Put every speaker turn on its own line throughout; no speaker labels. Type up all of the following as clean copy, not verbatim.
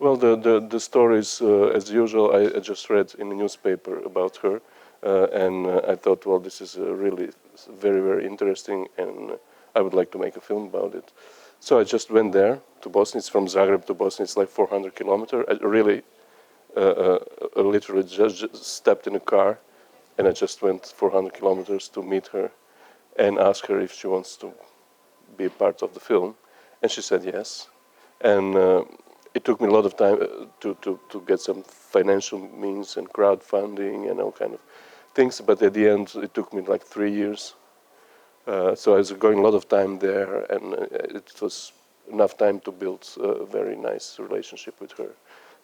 Well, the stories, as usual, I just read in the newspaper about her, and I thought, well, this is really very, very interesting, and I would like to make a film about it. So I just went there to Bosnia. It's from Zagreb to Bosnia. It's like 400 kilometers. I really, literally just stepped in a car, and I just went 400 kilometers to meet her and ask her if she wants to be a part of the film, and she said yes. And it took me a lot of time to get some financial means and crowdfunding and all kind of things, but at the end it took me like 3 years. So I was going a lot of time there, and it was enough time to build a very nice relationship with her.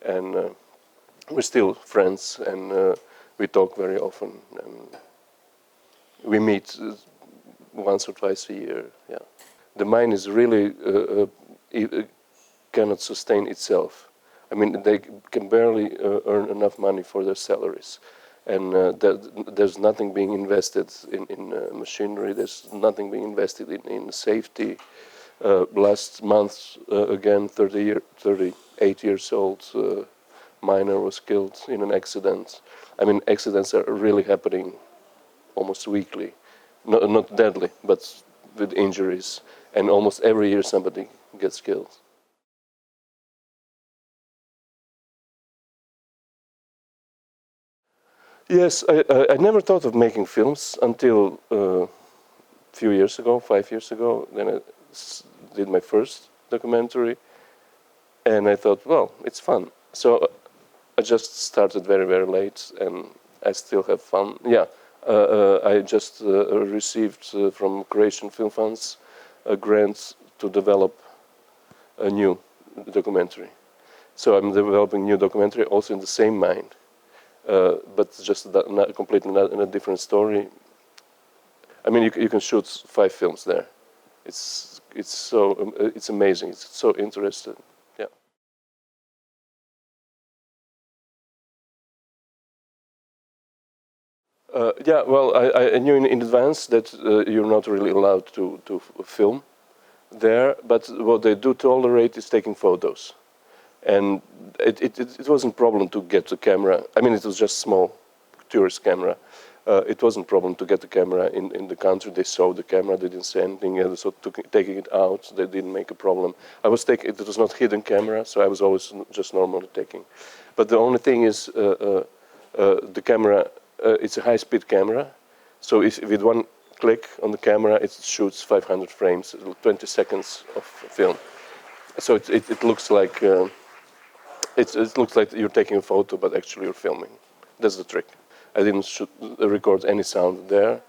And we're still friends, and we talk very often, and we meet once or twice a year. Yeah, the mine is really cannot sustain itself. I mean, they can barely earn enough money for their salaries, and there's nothing being invested in machinery. There's nothing being invested in safety. Last month, again, 38 years old miner was killed in an accident. I mean, accidents are really happening almost weekly, not deadly, but with injuries, and almost every year somebody gets killed. Yes, I never thought of making films until a few years ago, 5 years ago. Then I did my first documentary, and I thought, well, it's fun. So I just started very, very late, and I still have fun. Yeah, I just received from Croatian Film Funds a grant to develop a new documentary. So I'm developing a new documentary also in the same mine. But just completely in a different story. I mean, you can shoot 5 films there. It's amazing. It's so interesting. Yeah. Yeah. Well, I knew in advance that you're not really allowed to film there, but what they do tolerate is taking photos. And it wasn't a problem to get the camera. I mean, it was just small tourist camera. It wasn't a problem to get the camera in the country. They saw the camera, they didn't say anything. So taking it out, they didn't make a problem. It was not hidden camera, so I was always just normally taking. But the only thing is the camera, it's a high-speed camera. So if with one click on the camera, it shoots 500 frames, 20 seconds of film. So it looks like... it looks like you're taking a photo, but actually you're filming. That's the trick. I didn't record any sound there.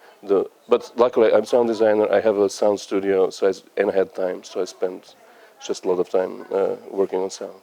But luckily, I'm a sound designer. I have a sound studio, and I had time, so I spent just a lot of time working on sound.